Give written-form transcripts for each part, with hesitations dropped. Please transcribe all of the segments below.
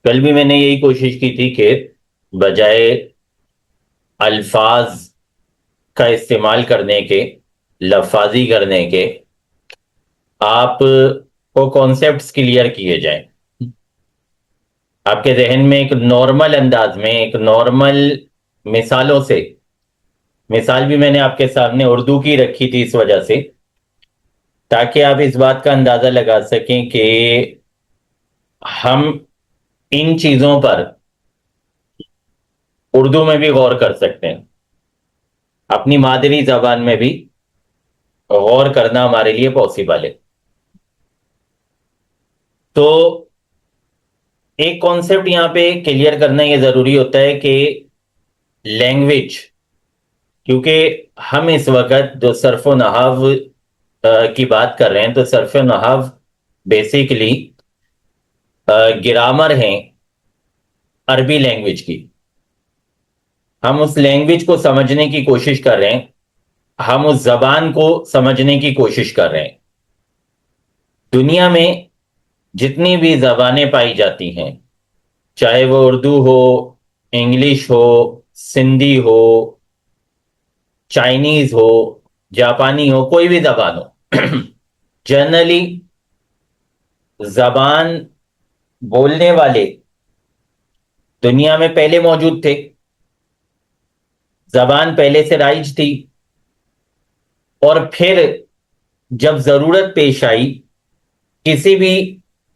کل بھی میں نے یہی کوشش کی تھی کہ بجائے الفاظ کا استعمال کرنے کے، لفاظی کرنے کے، آپ کو کانسیپٹس کلیئر کیے جائیں، آپ کے ذہن میں ایک نارمل انداز میں، ایک نارمل مثالوں سے۔ مثال بھی میں نے آپ کے سامنے اردو کی رکھی تھی اس وجہ سے، تاکہ آپ اس بات کا اندازہ لگا سکیں کہ ہم ان چیزوں پر اردو میں بھی غور کر سکتے ہیں، اپنی مادری زبان میں بھی غور کرنا ہمارے لیے پاسبل ہے۔ تو ایک کانسیپٹ یہاں پہ کلیئر کرنا یہ ضروری ہوتا ہے کہ لینگویج، کیونکہ ہم اس وقت جو صرف و نحو کی بات کر رہے ہیں، تو صرف و نحو بیسیکلی گرامر ہیں عربی لینگویج کی۔ ہم اس لینگویج کو سمجھنے کی کوشش کر رہے ہیں، ہم اس زبان کو سمجھنے کی کوشش کر رہے ہیں۔ دنیا میں جتنی بھی زبانیں پائی جاتی ہیں، چاہے وہ اردو ہو، انگلش ہو، سندھی ہو، چائنیز ہو، جاپانی ہو، کوئی بھی زبان ہو، جنرلی زبان بولنے والے دنیا میں پہلے موجود تھے، زبان پہلے سے رائج تھی، اور پھر جب ضرورت پیش آئی کسی بھی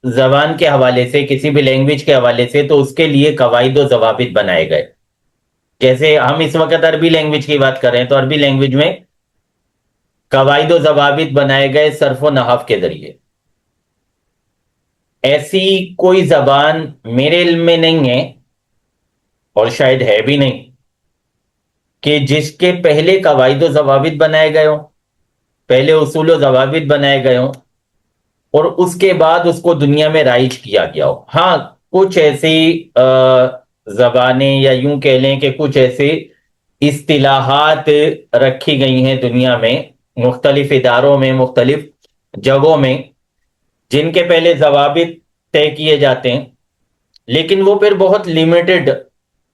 زبان کے حوالے سے، کسی بھی لینگویج کے حوالے سے، تو اس کے لیے قواعد و ضوابط بنائے گئے۔ جیسے ہم اس وقت عربی لینگویج کی بات کر رہے ہیں، تو عربی لینگویج میں قواعد و ضوابط بنائے گئے صرف و نحو کے ذریعے۔ ایسی کوئی زبان میرے علم میں نہیں ہے، اور شاید ہے بھی نہیں، کہ جس کے پہلے قواعد و ضوابط بنائے گئے ہوں، پہلے اصول و ضوابط بنائے گئے ہوں، اور اس کے بعد اس کو دنیا میں رائج کیا گیا ہو۔ ہاں، کچھ ایسی زبانیں، یا یوں کہہ لیں کہ کچھ ایسی اصطلاحات رکھی گئی ہیں دنیا میں، مختلف اداروں میں، مختلف جگہوں میں، جن کے پہلے ضوابط طے کیے جاتے ہیں، لیکن وہ پھر بہت لیمیٹڈ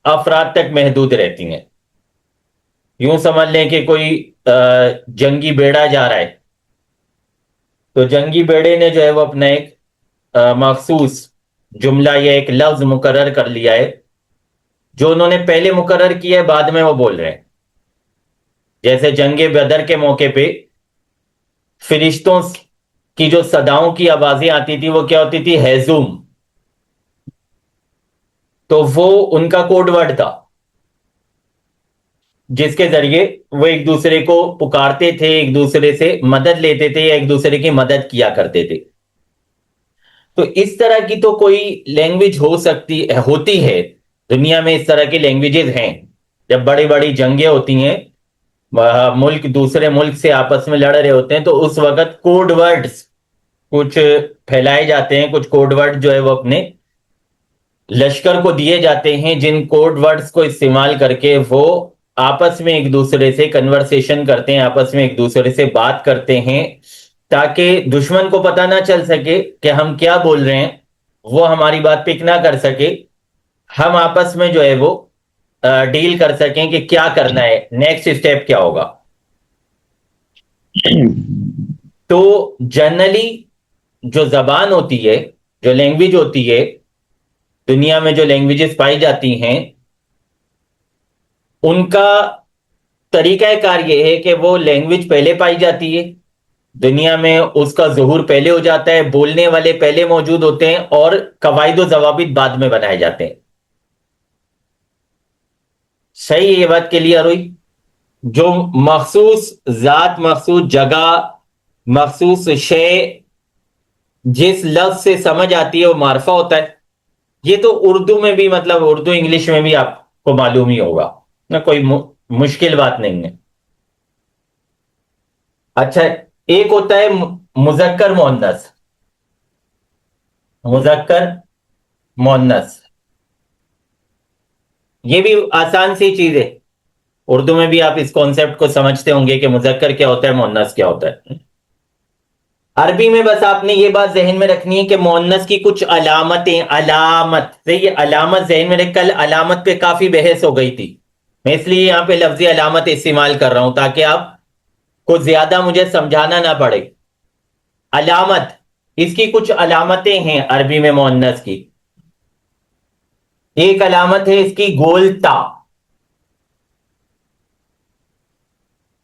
افراد تک محدود رہتی ہیں۔ یوں سمجھ لیں کہ کوئی جنگی بیڑا جا رہا ہے، تو جنگی بیڑے نے جو ہے وہ اپنا ایک مخصوص جملہ یا ایک لفظ مقرر کر لیا ہے، جو انہوں نے پہلے مقرر کیا ہے، بعد میں وہ بول رہے ہیں۔ جیسے جنگ بدر کے موقع پہ فرشتوں کی جو صداؤں کی آوازیں آتی تھی، وہ کیا ہوتی تھی؟ ہیزوم۔ تو وہ ان کا کوڈ ورڈ تھا، جس کے ذریعے وہ ایک دوسرے کو پکارتے تھے، ایک دوسرے سے مدد لیتے تھے، یا ایک دوسرے کی مدد کیا کرتے تھے۔ تو اس طرح کی تو کوئی لینگویج ہوتی ہے دنیا میں، اس طرح کی لینگویجز ہیں۔ جب بڑی بڑی جنگیں ہوتی ہیں، ملک دوسرے ملک سے آپس میں لڑ رہے ہوتے ہیں، تو اس وقت کوڈ ورڈز کچھ پھیلائے جاتے ہیں، کچھ کوڈ ورڈ جو ہے وہ اپنے لشکر کو دیے جاتے ہیں، جن کوڈ ورڈز کو استعمال کر کے وہ آپس میں ایک دوسرے سے کنورسیشن کرتے ہیں، آپس میں ایک دوسرے سے بات کرتے ہیں، تاکہ دشمن کو پتہ نہ چل سکے کہ ہم کیا بول رہے ہیں، وہ ہماری بات پک نہ کر سکے، ہم آپس میں جو ہے وہ ڈیل کر سکیں کہ کیا کرنا ہے، نیکسٹ اسٹیپ کیا ہوگا۔ تو جنرلی جو زبان ہوتی ہے، جو لینگویج ہوتی ہے، دنیا میں جو لینگویجز پائی جاتی ہیں، ان کا طریقہ کار یہ ہے کہ وہ لینگویج پہلے پائی جاتی ہے دنیا میں، اس کا ظہور پہلے ہو جاتا ہے، بولنے والے پہلے موجود ہوتے ہیں، اور قواعد و ضوابط بعد میں بنائے جاتے ہیں۔ صحیح ہے؟ یہ بات کلیئر ہوئی؟ جو مخصوص ذات، مخصوص جگہ، مخصوص شے جس لفظ سے سمجھ آتی ہے، وہ معرفہ ہوتا ہے۔ یہ تو اردو میں بھی، مطلب اردو انگلش میں بھی آپ کو معلوم ہی ہوگا، نہ کوئی مشکل بات نہیں ہے۔ اچھا، ایک ہوتا ہے مذکر مؤنث۔ مذکر مؤنث یہ بھی آسان سی چیز ہے، اردو میں بھی آپ اس کانسیپٹ کو سمجھتے ہوں گے کہ مذکر کیا ہوتا ہے، مؤنث کیا ہوتا ہے۔ عربی میں بس آپ نے یہ بات ذہن میں رکھنی ہے کہ مؤنث کی کچھ علامتیں، علامت سے یہ علامت ذہن میں رکھ، کل علامت پہ کافی بحث ہو گئی تھی، میں اس لیے یہاں پہ لفظی علامت استعمال کر رہا ہوں تاکہ آپ کو زیادہ مجھے سمجھانا نہ پڑے۔ علامت، اس کی کچھ علامتیں ہیں عربی میں مؤنث کی۔ ایک علامت ہے اس کی گولتا۔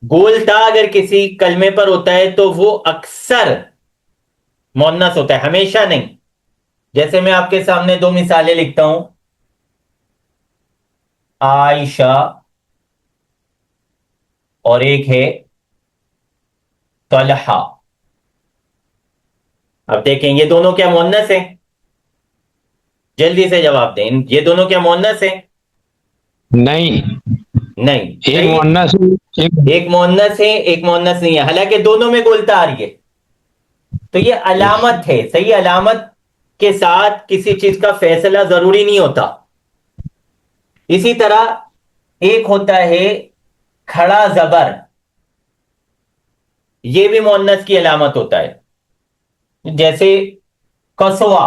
گولتا اگر کسی کلمے پر ہوتا ہے تو وہ اکثر مؤنث ہوتا ہے، ہمیشہ نہیں۔ جیسے میں آپ کے سامنے دو مثالیں لکھتا ہوں، عائشہ اور ایک ہے طلحہ۔ اب دیکھیں یہ دونوں کیا مؤنث ہیں؟ جلدی سے جواب دیں، یہ دونوں کیا مؤنث ہیں؟ نہیں، نہیں، ایک صحیح؟ مؤنث ایک مؤنث ہے، ایک مؤنث نہیں ہے، حالانکہ دونوں میں گولتا آ رہی ہے، تو یہ علامت ہے۔ صحیح، علامت کے ساتھ کسی چیز کا فیصلہ ضروری نہیں ہوتا۔ اسی طرح ایک ہوتا ہے کھڑا زبر، یہ بھی مؤنث کی علامت ہوتا ہے، جیسے کسوا،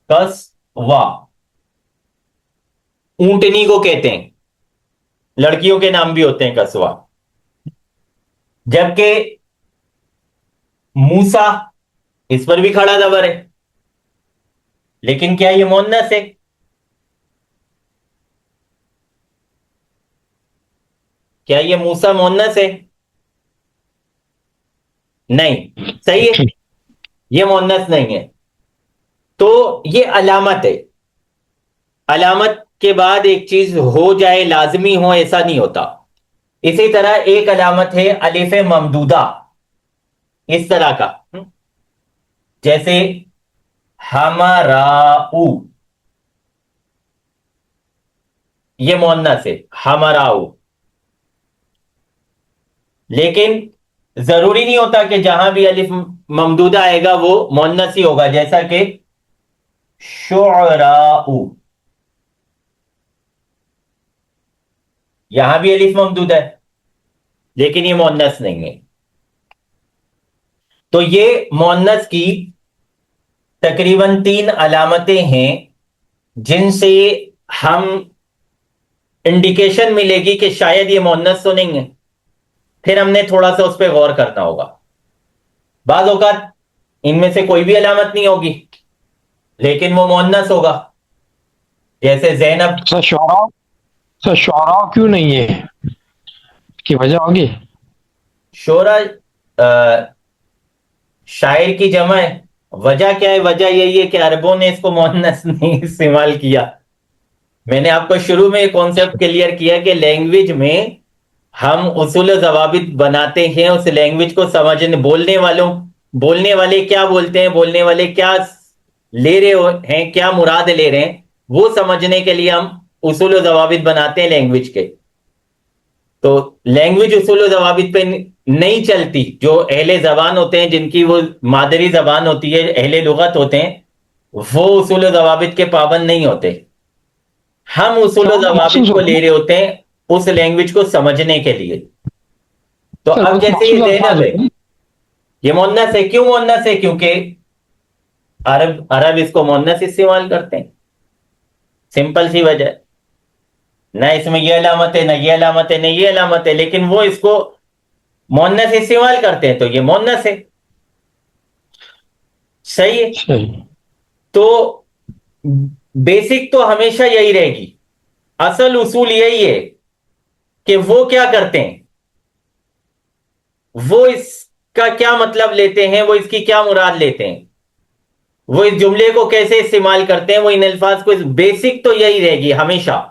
کسوا اونٹنی کو کہتے ہیں، لڑکیوں کے نام بھی ہوتے ہیں کسوا۔ جبکہ موسا، اس پر بھی کھڑا زبر ہے، لیکن کیا یہ مؤنث ہے؟ کیا یہ موسا مؤنث ہے؟ نہیں، صحیح ہے، یہ مؤنث نہیں ہے۔ تو یہ علامت ہے، علامت کے بعد ایک چیز ہو جائے لازمی ہو ایسا نہیں ہوتا۔ اسی طرح ایک علامت ہے الف ممدودہ، اس طرح کا، جیسے ہمراؤ، یہ مؤنث ہے ہمراؤ، لیکن ضروری نہیں ہوتا کہ جہاں بھی الف ممدودہ آئے گا وہ مؤنث ہی ہوگا، جیسا کہ شعراء، یہاں بھی الف ممدودہ ہے لیکن یہ مؤنث نہیں ہے۔ تو یہ مؤنث کی تقریباً 3 علامتیں ہیں جن سے ہم انڈیکیشن ملے گی کہ شاید یہ مؤنث تو نہیں ہے، پھر ہم نے تھوڑا سا اس پہ غور کرنا ہوگا۔ بعض اوقات ان میں سے کوئی بھی علامت نہیں ہوگی لیکن وہ مؤنث ہوگا، جیسے زینب۔ شعراء کیوں نہیں ہے، کی وجہ ہوگی؟ شعرا شاعر کی جمع ہے، وجہ کیا ہے؟ وجہ یہی ہے کہ عربوں نے اس کو مؤنث نہیں استعمال کیا۔ میں نے آپ کو شروع میں یہ کانسیپٹ کلیئر کیا کہ لینگویج میں ہم اصول و ضوابط بناتے ہیں اس لینگویج کو سمجھنے، بولنے والے کیا بولتے ہیں، بولنے والے کیا لے رہے ہیں، کیا مراد لے رہے ہیں، وہ سمجھنے کے لیے ہم اصول و ضوابط بناتے ہیں لینگویج کے۔ تو لینگویج اصول و ضوابط پہ نہیں چلتی، جو اہل زبان ہوتے ہیں جن کی وہ مادری زبان ہوتی ہے، اہل لغت ہوتے ہیں، وہ اصول و ضوابط کے پابند نہیں ہوتے۔ ہم اصول و ضوابط کو لے رہے ہوتے ہیں اس لینگویج کو سمجھنے کے لیے۔ تو اب جیسے یہ زینب ہے، یہ مؤنث ہے، کیوں مؤنث ہے؟ کیونکہ عرب اس کو مؤنث استعمال کرتے ہیں، سمپل سی وجہ ہے، نہ اس میں یہ علامت ہے، نہ یہ علامت ہے، نہ یہ علامت ہے، لیکن وہ اس کو مؤنث استعمال کرتے ہیں تو یہ مؤنث ہے۔ صحیح ہے؟ تو بیسک تو ہمیشہ یہی رہے گی، اصل اصول یہی ہے کہ وہ کیا کرتے ہیں، وہ اس کا کیا مطلب لیتے ہیں، وہ اس کی کیا مراد لیتے ہیں، وہ اس جملے کو کیسے استعمال کرتے ہیں، وہ ان الفاظ کو، بیسک تو یہی رہے گی ہمیشہ۔